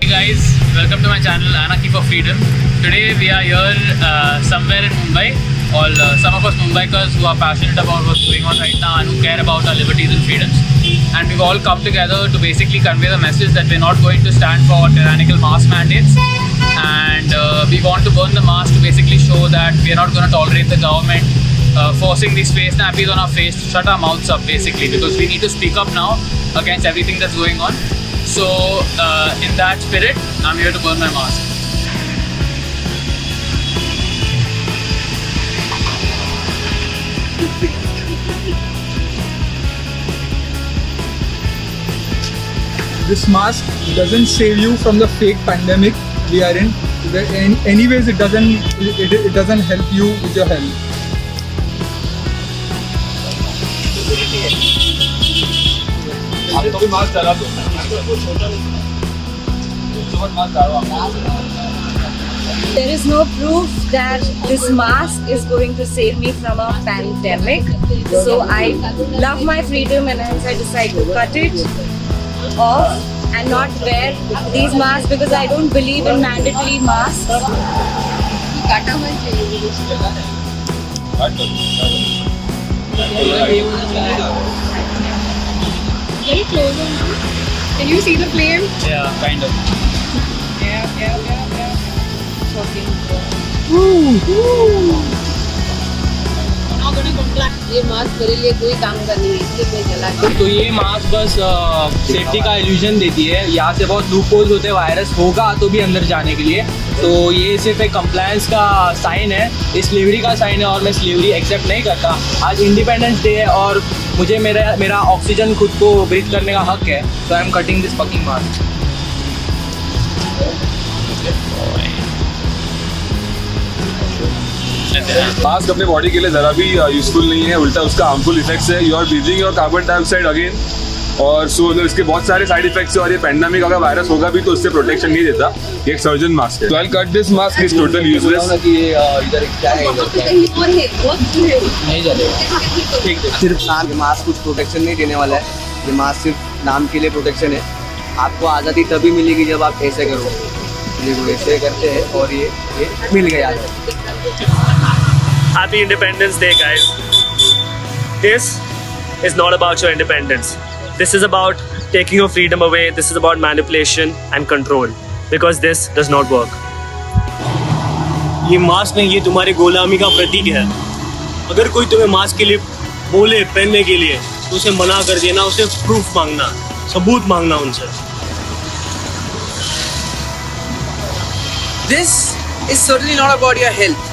Hey guys, welcome to my channel Anarchy for Freedom. Today we are here somewhere in Mumbai. All some of us Mumbaikars who are passionate about what's going on right now and who care about our liberties and freedoms. And we've all come together to basically convey the message that we're not going to stand for tyrannical mask mandates. And we want to burn the mask to basically show that we're not going to tolerate the government forcing these face nappies on our face to shut our mouths up basically, because we need to speak up now against everything that's going on. So in that spirit, I'm here to burn my mask. This mask doesn't save you from the fake pandemic we are in. Anyways, it doesn't help you with your health. There is no proof that this mask is going to save me from a pandemic. So I love my freedom and hence I decide to cut it off and not wear these masks because I don't believe in mandatory masks. Very close on you. Can you see the flame? Yeah, kind of. ये mask मेरे लिए कोई काम का नहीं है, इसलिए मैं जला के तो ये मास्क बस सेफ्टी का इल्यूजन देती है। यहाँ से बहुत लूप होल्स होते हैं, वायरस होगा तो भी अंदर जाने के लिए। तो ये सिर्फ एक कंप्लायंस का साइन है, ये स्लेवरी का साइन है और मैं स्लेवरी एक्सेप्ट नहीं करता। आज इंडिपेंडेंस डे है और मुझे मेरा ऑक्सीजन खुद को ब्रीथ करने का हक है। तो I am cutting this fucking mask. Mask अपने बॉडी के लिए ज़रा भी यूजफुल नहीं है, उल्टा उसका हार्मफुल इफेक्ट्स है। You are breathing your carbon dioxide again, और सो इसके बहुत सारे साइड इफेक्ट्स है। और ये पैंडेमिक अगर वायरस होगा भी तो उससे प्रोटेक्शन नहीं देता। ये एक सर्जन मास्क है। तो I will cut this mask, is total useless. नहीं चलेगा। ठीक है, सिर्फ नाम, ये मास्क कुछ प्रोटेक्शन नहीं देने वाला है। ये मास्क सिर्फ नाम के लिए प्रोटेक्शन है। आपको आज़ादी तभी मिलेगी जब आप ऐसे करोगे। ये ऐसे करते हैं और ये मिल गया। Happy Independence Day, guys. This is not about your independence. This is about taking your freedom away. This is about manipulation and control. Because this does not work. ये मास्क नहीं, ये तुम्हारी गुलामी का प्रतीक है। अगर कोई तुम्हें मास्क के लिए बोले पहनने के लिए तो उसे मना कर देना, उसे प्रूफ मांगना, सबूत मांगना उनसे। This is certainly not about your health.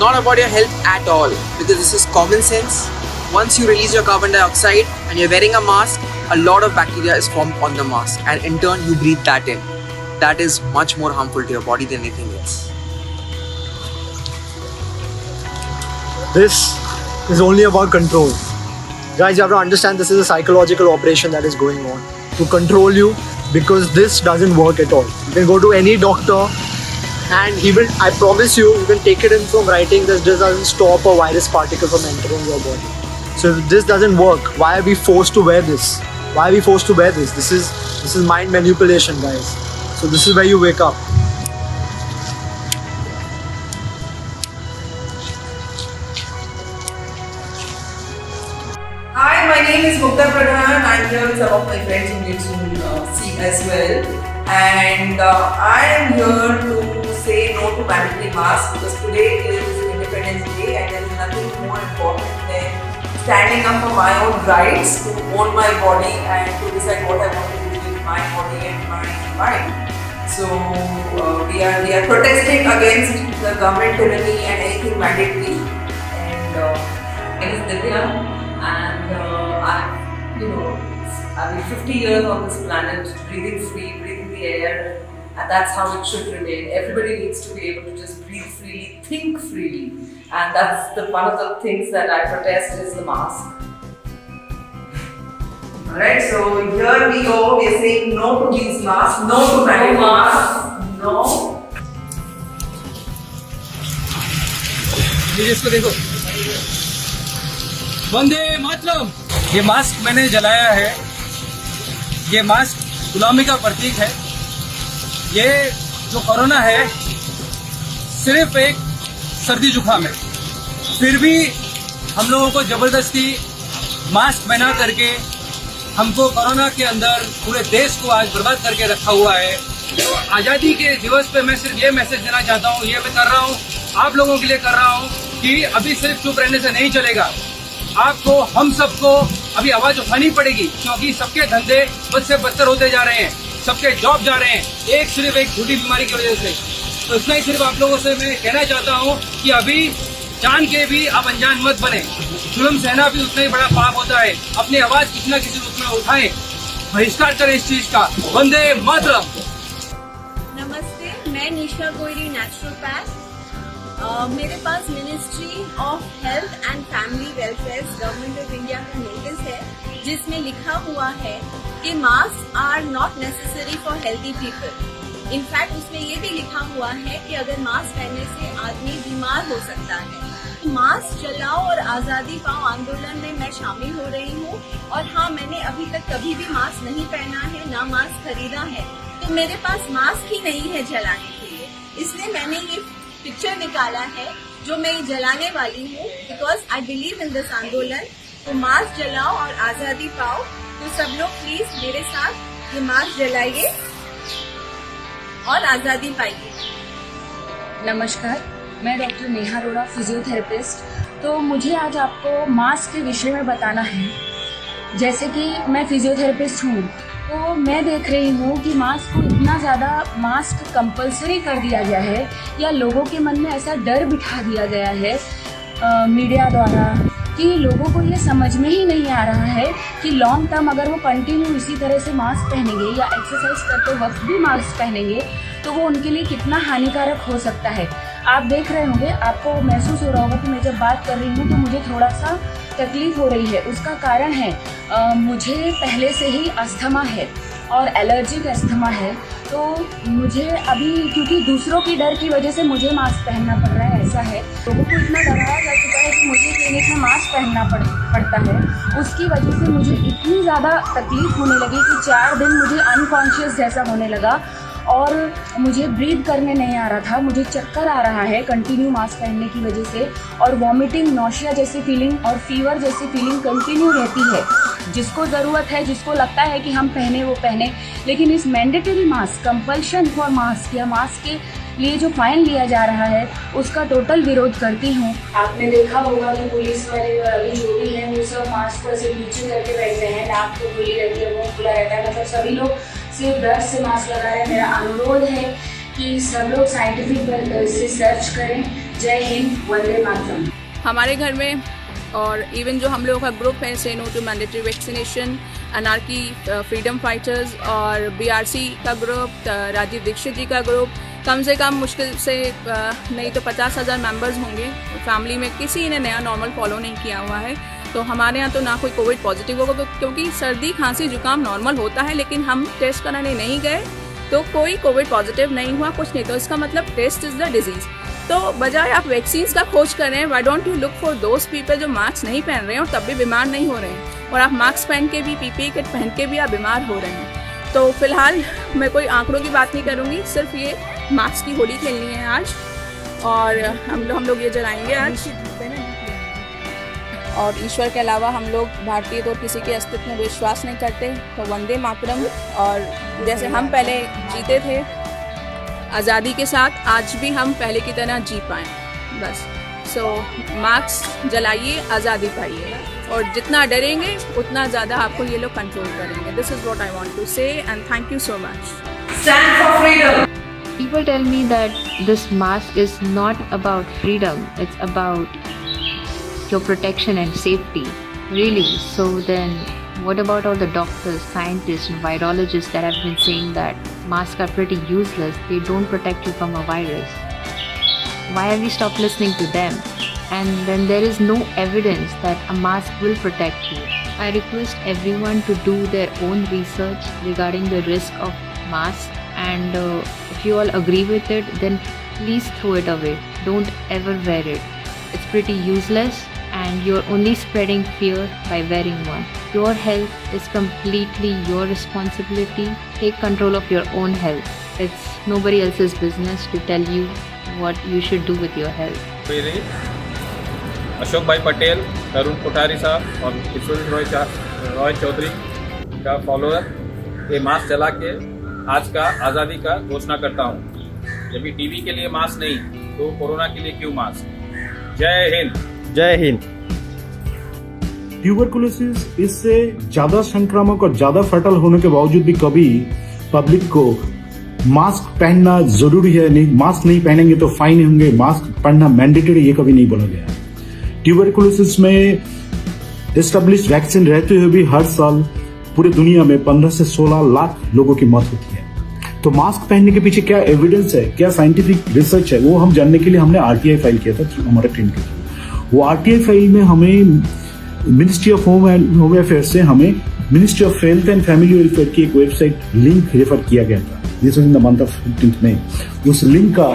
Not about your health at all, because this is common sense. Once you release your carbon dioxide and you're wearing a mask, a lot of bacteria is formed on the mask, and in turn you breathe that in. That is much more harmful to your body than anything else. This is only about control. Guys, you have to understand this is a psychological operation that is going on to control you, because this doesn't work at all. You can go to any doctor and he will, I promise you, you can take it in from writing, this doesn't stop a virus particle from entering your body. So if this doesn't work, why are we forced to wear this? Why are we forced to wear this? This is mind manipulation, guys. So this is where you wake up. Hi, my name is Mukta Pradhan. I'm here with some of my friends who need to see as well. And I am here to say no to mandatory masks, because today is Independence Day and there is nothing more important than standing up for my own rights to own my body and to decide what I want to do with my body and my mind. So we are protesting against the government tyranny and anything mandatory. And my name is Divya, and I've been 50 years on this planet, breathing free, breathing the air, and that's how it should remain. Everybody needs to be able to just breathe freely, think freely, and that's one of the things that I protest is the mask. Alright, so here we go, we are saying no to these masks, no to mandatory masks, no. इसको देखो, वंदे मातरम। ये mask मैंने जलाया है। ये mask गुलामी का प्रतीक है। ये जो कोरोना है सिर्फ एक सर्दी जुकाम है, फिर भी हम लोगों को जबरदस्ती मास्क पहना करके हमको कोरोना के अंदर पूरे देश को आज बर्बाद करके रखा हुआ है। तो आज़ादी के दिवस पे मैं सिर्फ ये मैसेज देना चाहता हूँ, ये मैं कर रहा हूँ, आप लोगों के लिए कर रहा हूँ कि अभी सिर्फ चुप रहने से नहीं चलेगा। आपको, हम सबको अभी आवाज उठानी पड़ेगी, क्योंकि सबके धंधे बद से बदतर होते जा रहे हैं, सबके जॉब जा रहे हैं, सिर्फ एक झूठी बीमारी की वजह से। तो इतना ही सिर्फ आप लोगों से मैं कहना चाहता हूँ कि अभी जान के भी आप अनजान मत बने। जुल्म सहना भी उतना ही बड़ा पाप होता है। अपनी आवाज किसी न किसी रूप में उठाएं, बहिष्कार करें इस चीज का। वंदे मातरम। नमस्ते, मैं निशा गोयरी, नेचुरोपैथ। मेरे पास ministry of health and family welfare government of India का नोटिस है, जिसमें लिखा हुआ है कि mask are not necessary for healthy people. In fact उसमें ये भी लिखा हुआ है कि अगर मास्क पहनने से आदमी बीमार हो सकता है। मास्क चलाओ और आजादी पाओ आंदोलन में मैं शामिल हो रही हूँ। और हाँ, मैंने अभी तक कभी भी मास्क नहीं पहना है, ना मास्क खरीदा है, तो मेरे पास मास्क ही नहीं है जलाने के लिए। इसलिए मैंने ये पिक्चर निकाला है जो मैं जलाने वाली हूँ, because I believe in this आंदोलन। तो मास्क जलाओ और आजादी पाओ। तो सब लोग प्लीज मेरे साथ ये मास्क जलाइए और आजादी पाइए। नमस्कार, मैं डॉक्टर नेहा अरोड़ा, फिजियोथेरेपिस्ट। तो मुझे आज आपको मास्क के विषय में बताना है। जैसे कि मैं फिजियोथेरेपिस्ट हूँ, तो मैं देख रही हूँ कि मास्क को इतना ज़्यादा मास्क कंपलसरी कर दिया गया है, या लोगों के मन में ऐसा डर बिठा दिया गया है मीडिया द्वारा, कि लोगों को ये समझ में ही नहीं आ रहा है कि लॉन्ग टर्म अगर वो कंटिन्यू इसी तरह से मास्क पहनेंगे या एक्सरसाइज करते वक्त भी मास्क पहनेंगे तो वो उनके लिए कितना हानिकारक हो सकता है। आप देख रहे होंगे, आपको महसूस हो रहा होगा कि मैं जब बात कर रही हूँ तो मुझे थोड़ा सा तकलीफ हो रही है। उसका कारण है मुझे पहले से ही अस्थमा है और एलर्जिक अस्थमा है। तो मुझे अभी, क्योंकि दूसरों की डर की वजह से मुझे मास्क पहनना पड़ रहा है, ऐसा है। लोगों को इतना डराया जा चुका है कि मुझे क्लिनिक में मास्क पहनना पड़ता है। उसकी वजह से मुझे इतनी ज़्यादा तकलीफ होने लगी कि 4 दिन मुझे अनकॉन्शियस जैसा होने लगा और मुझे ब्रीथ करने नहीं आ रहा था। मुझे चक्कर आ रहा है कंटिन्यू मास्क पहनने की वजह से, और वॉमिटिंग, नौशिया जैसी फीलिंग और फीवर जैसी फीलिंग कंटिन्यू रहती है। जिसको ज़रूरत है, जिसको लगता है कि हम पहने वो पहने, लेकिन इस mandatory mask, compulsion for mask या मास्क के लिए जो फाइन लिया जा रहा है उसका टोटल विरोध करती हूँ। आपने देखा होगा कि पुलिस वाले और अभी जो भी हैं वो सब मास्क को ऐसे नीचे करके बैठे हैं, नाक तो खुली रहती है, मुँह खुला रहता है, मतलब सभी लोग सिर्फ डर से मास्क लगा रहे हैं। मेरा अनुरोध है कि सब लोग साइंटिफिक से सर्च करें। जय हिंद, वंदे मातरम। हमारे घर में और इवन जो हम लोगों का ग्रुप है, say no to mandatory vaccination, anarchy freedom fighters और BRC का ग्रुप, राजीव दीक्षित जी का ग्रुप, कम से कम मुश्किल से नहीं तो 50,000 मेंबर्स होंगे। फैमिली में किसी ने नया नॉर्मल फॉलो नहीं किया हुआ है। तो हमारे यहाँ तो ना कोई कोविड पॉजिटिव होगा, क्योंकि सर्दी खांसी जुकाम नॉर्मल होता है, लेकिन हम टेस्ट कराने नहीं गए तो कोई कोविड पॉजिटिव नहीं हुआ, कुछ नहीं। तो इसका मतलब टेस्ट इज़ द डिजीज़। तो बजाय आप वैक्सीन्स का खोज कर रहे हैं, why don't you look for those people जो मास्क नहीं पहन रहे हैं और तब भी बीमार नहीं हो रहे हैं, और आप मास्क पहन के भी, PPE किट पहन के भी आप बीमार हो रहे हैं। तो फिलहाल मैं कोई आंकड़ों की बात नहीं करूँगी, सिर्फ ये मास्क की होली खेलनी है आज, और हम लोग ये जलाएंगे आज। और ईश्वर के अलावा हम लोग भारतीय तो किसी के अस्तित्व में विश्वास नहीं करते। तो वंदे मातरम। और जैसे हम पहले जीते थे आज़ादी के साथ, आज भी हम पहले की तरह जी पाएँ बस। सो मास्क जलाइए, आज़ादी पाइए, और जितना डरेंगे उतना ज़्यादा आपको ये लोग कंट्रोल करेंगे। This is what I want to say, and thank you so much. Stand for freedom. People tell me that this mask is not about freedom, it's about your protection and safety. Really? So then what about all the doctors, scientists and virologists that have been saying that masks are pretty useless, they don't protect you from a virus? Why have we stopped listening to them? And then there is no evidence that a mask will protect you. I request everyone to do their own research regarding the risk of masks, and if you all agree with it, then please throw it away. Don't ever wear it. It's pretty useless and you're only spreading fear by wearing one. Your health is completely your responsibility. Take control of your own health. It's nobody else's business to tell you what you should do with your health. मेरे अशोक भाई पटेल, तरुण कोठारी साहब और किशोर रॉय चौधरी का follower ये mask चला के आज का आज़ादी का घोषणा करता हूँ। यदि टीवी के लिए मास्क नहीं तो कोरोना के लिए क्यों मास्क। जय हिंद। जय हिंद। ट्यूबरकुलोसिस इससे ज़्यादा संक्रामक और ज़्यादा फर्टल होने के बावजूद भी कभी पब्लिक को मास्क पहनना जरूरी है, नहीं मास्क नहीं पहनेंगे तो फाइन होंगे, मास्क पहनना मैंडेटरी, ये कभी नहीं बोला गया। ट्यूबरकुलोसिस में एस्टेब्लिश वैक्सीन रहते हुए भी हर साल पूरे दुनिया में 15 से 16 लाख लोगों की मौत होती है। तो मास्क पहनने के पीछे क्या एविडेंस है, क्या साइंटिफिक रिसर्च है, वो हम जानने के लिए हमने आरटीआई फाइल किया था हमारे टीम के थ्रू। वो आरटीआई फाइल में हमें मिनिस्ट्री ऑफ होम अफेयर्स से हमें ministry of health and family welfare की एक वेबसाइट लिंक रेफर किया गया था। This was in the month of 15th में। उस लिंक का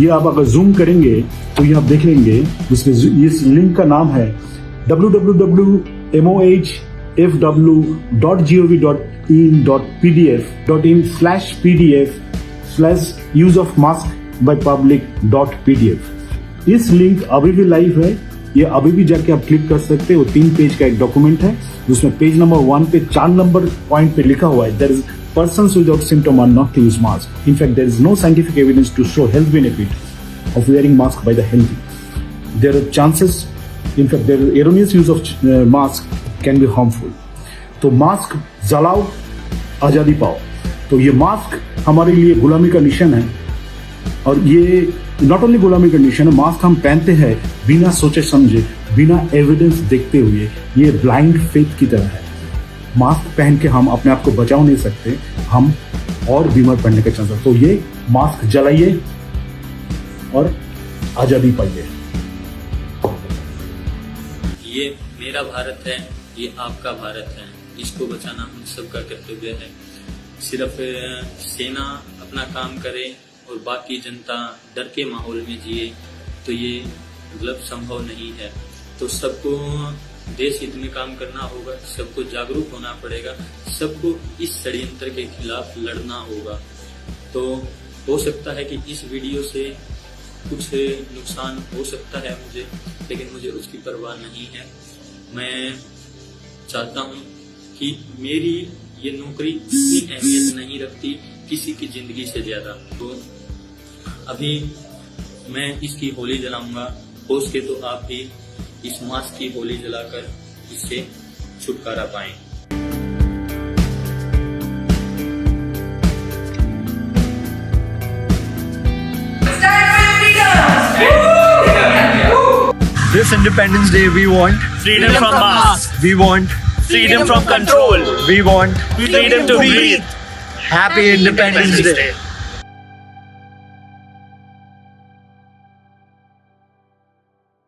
ये आप अगर जूम करेंगे तो ये आप देख लेंगे, इस लिंक का नाम है www.mohfw.pdf.in/pdf/useofmask-by-public.pdf। इस लिंक अभी भी लाइव है, ये अभी भी जाके आप क्लिक कर सकते हो। 3 पेज का एक डॉक्यूमेंट है, उसमें पेज नंबर 1 पे 4 नंबर पॉइंट पे लिखा हुआ है, there is persons without symptom are not to use mask. In fact, there is no scientific evidence to show health benefit of wearing mask by the healthy. There are chances, in fact, there is erroneous use of mask can be harmful. तो mask जलाओ, आजादी पाओ। तो ये mask हमारे लिए गुलामी का निशान है, और ये नॉट ओनली गुलामी का निशान है, मास्क हम पहनते हैं बिना सोचे समझे, बिना एविडेंस देखते हुए। ये ब्लाइंड फेथ की तरह है। मास्क पहन के हम अपने आप को बचा नहीं सकते, हम और बीमार पड़ने के चांस। तो ये मास्क जलाइए और आजादी पाइए। ये मेरा भारत है, ये आपका भारत है, इसको बचाना हम सबका कर्तव्य है। सिर्फ सेना अपना काम करे और बाकी जनता डर के माहौल में जिए तो ये मतलब संभव नहीं है। तो सबको देश हित में काम करना होगा, सबको जागरूक होना पड़ेगा, सबको इस षड्यंत्र के खिलाफ लड़ना होगा। तो हो सकता है कि इस वीडियो से कुछ नुकसान हो सकता है मुझे, लेकिन मुझे उसकी परवाह नहीं है। मैं चाहता हूँ कि मेरी ये नौकरी इतनी अहमियत नहीं रखती किसी की जिंदगी से ज्यादा। तो अभी मैं इसकी होली जलाऊंगा, हो सके तो आप भी इस मास्क की होली जलाकर इससे छुटकारा पाएं। This Independence Day we want freedom from mask. We want freedom from control. We want freedom to breathe. Happy Independence Day.